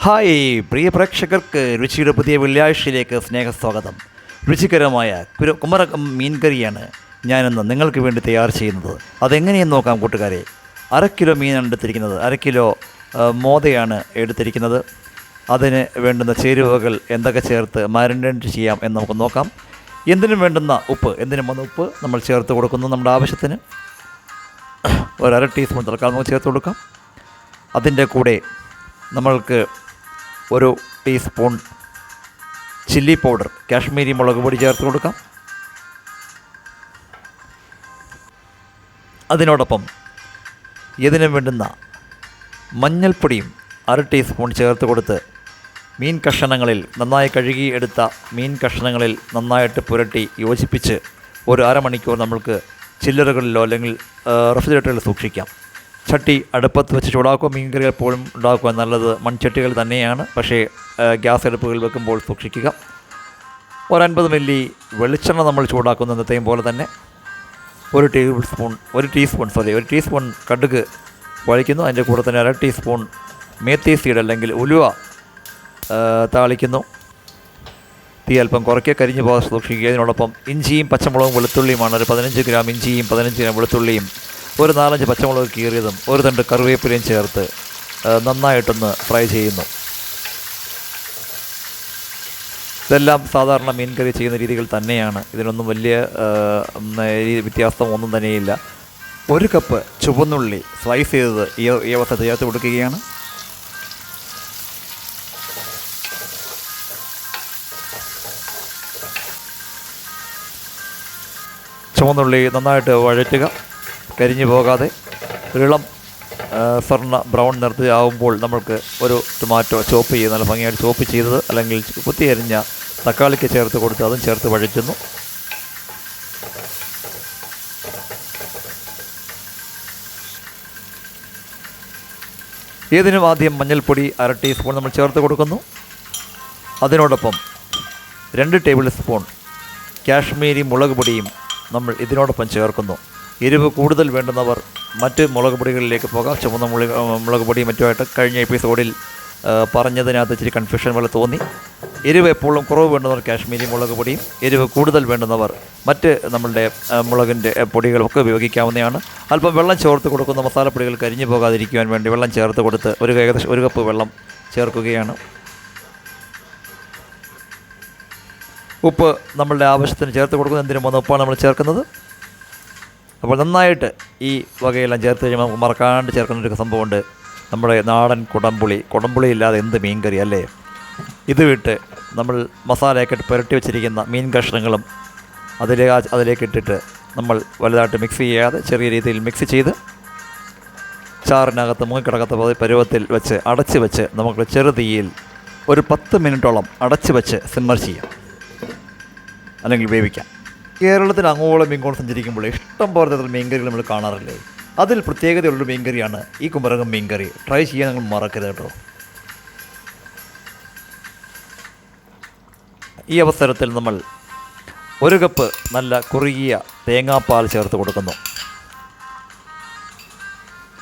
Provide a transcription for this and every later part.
Hi പ്രിയ പ്രേക്ഷകർക്ക് രുചിയുടെ പുതിയ വെള്ളിയാഴ്ചയിലേക്ക് സ്നേഹസ്വാഗതം. രുചികരമായ കുമരകം മീൻകറിയാണ് ഞാനിന്ന് നിങ്ങൾക്ക് വേണ്ടി തയ്യാർ ചെയ്യുന്നത്. അതെങ്ങനെയെന്ന് നോക്കാം കൂട്ടുകാരെ. 1/2 കിലോ മീനാണ് എടുത്തിരിക്കുന്നത്. 1/2 കിലോ മോദയാണ് എടുത്തിരിക്കുന്നത്. അതിന് വേണ്ടുന്ന ചേരുവകൾ എന്തൊക്കെ ചേർത്ത് മാരിനേറ്റ് ചെയ്യാം എന്ന് നമുക്ക് നോക്കാം. എന്തിനും വേണ്ടുന്ന ഉപ്പ് നമ്മൾ ചേർത്ത് കൊടുക്കുന്നു. നമ്മുടെ ആവശ്യത്തിന് ഒരു 1/2 ടീസ്പൂൺ തൽക്കാലം നമുക്ക് ചേർത്ത് കൊടുക്കാം. അതിൻ്റെ കൂടെ നമ്മൾക്ക് 1 ടീസ്പൂൺ ചില്ലി പൗഡർ, കാശ്മീരി മുളക് പൊടി ചേർത്ത് കൊടുക്കാം. അതിനോടൊപ്പം ഇതിനും വേണ്ടുന്ന മഞ്ഞൾപ്പൊടിയും 1/2 ടീസ്പൂൺ ചേർത്ത് കൊടുത്ത് മീൻ കഷ്ണങ്ങളിൽ നന്നായി കഴുകി എടുത്ത മീൻ കഷ്ണങ്ങളിൽ നന്നായിട്ട് പുരട്ടി യോജിപ്പിച്ച് ഒരു അരമണിക്കൂർ നമ്മൾക്ക് ചില്ലറുകളിലോ അല്ലെങ്കിൽ റെഫ്രിജറേറ്ററിൽ സൂക്ഷിക്കാം. ചട്ടി അടുപ്പത്ത് വെച്ച് ചൂടാക്കുക. മീൻകറി എപ്പോഴും ഉണ്ടാക്കുക നല്ലത് മൺചട്ടികൾ തന്നെയാണ്. പക്ഷേ ഗ്യാസ് അടുപ്പുകൾ വെക്കുമ്പോൾ സൂക്ഷിക്കുക. ഒരു 50 മില്ലി വെളിച്ചെണ്ണ നമ്മൾ ചൂടാക്കുന്നതെയും പോലെ തന്നെ ഒരു ടീസ്പൂൺ കടുക് വഴിക്കുന്നു. അതിൻ്റെ കൂടെ തന്നെ 1/2 ടീസ്പൂൺ മേത്തി സീഡ് അല്ലെങ്കിൽ ഉലുവ താളിക്കുന്നു. തീ അല്പം കുറയ്ക്കുക, കരിഞ്ഞു പോകാൻ സൂക്ഷിക്കുക. ഇതിനോടൊപ്പം ഇഞ്ചിയും പച്ചമുളകും വെളുത്തുള്ളിയുമാണ്. ഒരു 15 ഗ്രാം ഇഞ്ചിയും 15 ഗ്രാം വെളുത്തുള്ളിയും ഒരു 4-5 പച്ചമുളക് കീറിയതും ഒരു തണ്ട് കറിവേപ്പിലയും ചേർത്ത് നന്നായിട്ടൊന്ന് ഫ്രൈ ചെയ്യുന്നു. ഇതെല്ലാം സാധാരണ മീൻ കറി ചെയ്യുന്ന രീതികൾ തന്നെയാണ്. ഇതിനൊന്നും വലിയ വ്യത്യാസം ഒന്നും തന്നെയില്ല. 1 കപ്പ് ചുവന്നുള്ളി സ്ലൈസ് ചെയ്തത് ഈ അവസ്ഥ ചേർത്ത് കൊടുക്കുകയാണ്. ചുവന്നുള്ളി നന്നായിട്ട് വഴറ്റുക, കരിഞ്ഞു പോകാതെ. ഇളം സ്വർണ്ണ ബ്രൗൺ നിറത്തിലാവുമ്പോൾ നമ്മൾക്ക് ഒരു ടൊമാറ്റോ ചോപ്പ് ചെയ്ത് നല്ല ഭംഗിയായിട്ട് ചോപ്പ് ചെയ്തത് അല്ലെങ്കിൽ കുത്തി അരിഞ്ഞ തക്കാളിക്ക് ചേർത്ത് കൊടുത്ത് അതും ചേർത്ത് വഴറ്റുന്നു. ഇതിനും ആദ്യം മഞ്ഞൾപ്പൊടി 1/2 ടീസ്പൂൺ നമ്മൾ ചേർത്ത് കൊടുക്കുന്നു. അതിനോടൊപ്പം 2 ടേബിൾ സ്പൂൺ കാശ്മീരി മുളക് പൊടിയും നമ്മൾ ഇതിനോടൊപ്പം ചേർക്കുന്നു. എരിവ് കൂടുതൽ വേണ്ടുന്നവർ മറ്റ് മുളക് പൊടികളിലേക്ക് പോകാം. ചുവന്ന മുളക് പൊടിയും മറ്റുമായിട്ട് കഴിഞ്ഞ എപ്പിസോഡിൽ പറഞ്ഞതിനകത്ത് ഇച്ചിരി കൺഫ്യൂഷൻ പോലെ തോന്നി. എരിവ് എപ്പോഴും കുറവ് വേണ്ടുന്നവർ കാശ്മീരി മുളക് പൊടിയും, എരിവ് കൂടുതൽ വേണ്ടുന്നവർ മറ്റ് നമ്മളുടെ മുളകിൻ്റെ പൊടികളൊക്കെ ഉപയോഗിക്കാവുന്നതാണ്. അല്പം വെള്ളം ചേർത്ത് കൊടുക്കുന്ന മസാലപ്പൊടികൾ കരിഞ്ഞു പോകാതിരിക്കുവാൻ വേണ്ടി വെള്ളം ചേർത്ത് കൊടുത്ത് ഏകദേശം 1 കപ്പ് വെള്ളം ചേർക്കുകയാണ്. ഉപ്പ് നമ്മളുടെ ആവശ്യത്തിന് ചേർത്ത് കൊടുക്കുന്നത്. എന്തിനും 1 ഉപ്പാണ് നമ്മൾ ചേർക്കുന്നത്. അപ്പോൾ നന്നായിട്ട് ഈ വകയെല്ലാം ചേർത്ത് കഴിയുമ്പോൾ നമുക്ക് മറക്കാണ്ട് ചേർക്കുന്നൊരു സംഭവമുണ്ട്. നമ്മുടെ നാടൻ കുടംപുളി ഇല്ലാതെ എന്ത് മീൻ കറി അല്ലേ. ഇത് വിട്ട് നമ്മൾ മസാലയൊക്കെ പുരട്ടി വെച്ചിരിക്കുന്ന മീൻ കഷ്ണങ്ങളും അതിലേക്ക് ഇട്ടിട്ട് നമ്മൾ വലുതായിട്ട് മിക്സ് ചെയ്യാതെ ചെറിയ രീതിയിൽ മിക്സ് ചെയ്ത് ചാറിനകത്ത് മുങ്ങിക്കിടക്കാത്ത പരുവത്തിൽ വെച്ച് അടച്ച് വെച്ച് നമുക്ക് ചെറുതീയിൽ ഒരു 10 മിനിറ്റോളം അടച്ച് വെച്ച് സിമ്മർ ചെയ്യാം അല്ലെങ്കിൽ വേവിക്കാം. കേരളത്തിൽ അങ്ങോളം ഇങ്ങോളം സഞ്ചരിക്കുമ്പോൾ ഇഷ്ടം പോലെ തരത്തിൽ മീൻകറികൾ നമ്മൾ കാണാറില്ലേ. അതിൽ പ്രത്യേകതയുള്ളൊരു മീൻകറിയാണ് ഈ കുമരകം മീൻകറി. ട്രൈ ചെയ്യാൻ നിങ്ങൾ മറക്കരുത് കേട്ടോ. ഈ അവസരത്തിൽ നമ്മൾ 1 കപ്പ് നല്ല കുറുകിയ തേങ്ങാപ്പാൽ ചേർത്ത് കൊടുക്കുന്നു.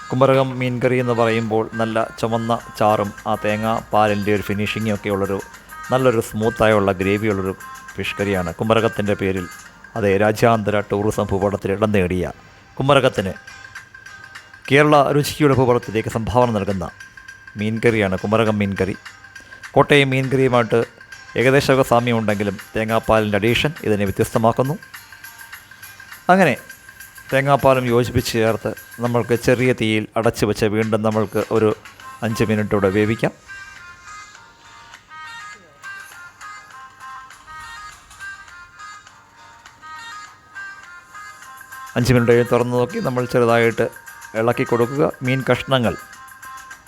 കുമരകം മീൻകറി എന്ന് പറയുമ്പോൾ നല്ല ചുമന്ന ചാറും ആ തേങ്ങാപ്പാലിൻ്റെ ഒരു ഫിനിഷിങ്ങും ഒക്കെ ഉള്ളൊരു നല്ലൊരു സ്മൂത്തായുള്ള ഗ്രേവിയുള്ളൊരു ഫിഷ് കറിയാണ്. കുമരകത്തിൻ്റെ പേരിൽ അതെ രാജ്യാന്തര ടൂറിസം ഭൂപടത്തിൽ ഇടം നേടിയ കുമരകത്തിന് കേരള രുചിയുടെ ഭൂപടത്തിലേക്ക് സംഭാവന നൽകുന്ന മീൻകറിയാണ് കുമരകം മീൻകറി. കോട്ടയം മീൻകറിയുമായിട്ട് ഏകദേശമൊക്കെ സാമ്യമുണ്ടെങ്കിലും തേങ്ങാപ്പാലിൻ്റെ അഡീഷൻ ഇതിനെ വ്യത്യസ്തമാക്കുന്നു. അങ്ങനെ തേങ്ങാപ്പാലും യോജിപ്പിച്ച് ചേർത്ത് നമ്മൾക്ക് ചെറിയ തീയിൽ അടച്ചു വെച്ച് വീണ്ടും നമ്മൾക്ക് ഒരു 5 മിനിറ്റോടെ വേവിക്കാം. 5 മിനിറ്റ് തുറന്ന് നോക്കി നമ്മൾ ചെറുതായിട്ട് ഇളക്കി കൊടുക്കുക. മീൻ കഷ്ണങ്ങൾ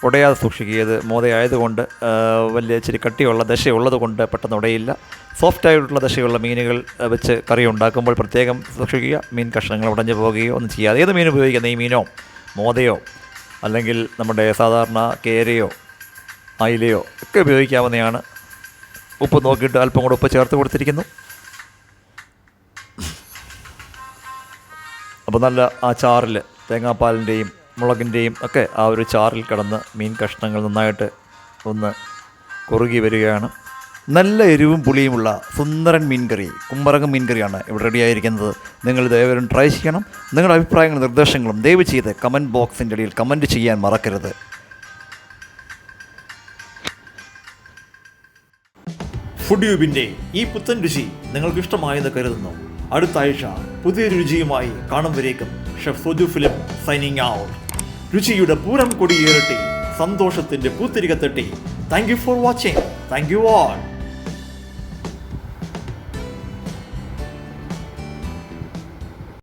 ഉടയാതെ സൂക്ഷിക്കുക. ഇത് മോദയായതുകൊണ്ട് വലിയ ഇച്ചിരി കട്ടിയുള്ള ദശയുള്ളത് കൊണ്ട് പെട്ടെന്ന് ഉടയില്ല. സോഫ്റ്റായിട്ടുള്ള ദശയുള്ള മീനുകൾ വെച്ച് കറി ഉണ്ടാക്കുമ്പോൾ പ്രത്യേകം സൂക്ഷിക്കുക. മീൻ കഷ്ണങ്ങൾ ഉടഞ്ഞു പോവുകയോ ഒന്നും ചെയ്യാതെ ഏത് മീൻ ഉപയോഗിക്കുക, നെയ്മീനോ മോദയോ അല്ലെങ്കിൽ നമ്മുടെ സാധാരണ കേരയോ അയിലയോ ഒക്കെ ഉപയോഗിക്കാവുന്നതാണ്. ഉപ്പ് നോക്കിയിട്ട് അല്പം കൂടെ ഉപ്പ് ചേർത്ത് കൊടുത്തിരിക്കുന്നു. അപ്പോൾ നല്ല ആ ചാറിൽ തേങ്ങാപ്പാലിൻ്റെയും മുളകിൻ്റെയും ഒക്കെ ആ ഒരു ചാറിൽ കിടന്ന് മീൻ കഷ്ണങ്ങൾ നന്നായിട്ട് ഒന്ന് കുറുകി വരികയാണ്. നല്ല എരിവും പുളിയുമുള്ള സുന്ദരൻ മീൻകറി, കുമ്പറകം മീൻകറിയാണ് ഇവിടെ റെഡിയായിരിക്കുന്നത്. നിങ്ങൾ ദയവായി ട്രൈ ചെയ്യണം. നിങ്ങളുടെ അഭിപ്രായങ്ങളും നിർദ്ദേശങ്ങളും ദയവ് ചെയ്ത് കമൻറ്റ് ബോക്സിൻ്റെ ഇടയിൽ കമൻറ്റ് ചെയ്യാൻ മറക്കരുത്. ഫുഡ് യൂബിൻ്റെ ഈ പുത്തൻ രുചി നിങ്ങൾക്ക് ഇഷ്ടമായെന്ന് കരുതുന്നു. അടുത്ത ആഴ്ച പുതിയൊരു രുചിയുമായി കാണും വരേക്കും chef Suju film signing out. രുചിയുടെ പൂരം കൊടിയേറട്ടെ, സന്തോഷത്തിൻ്റെ പൂത്തിരികത്തട്ടെ. Thank you for watching. Thank you all.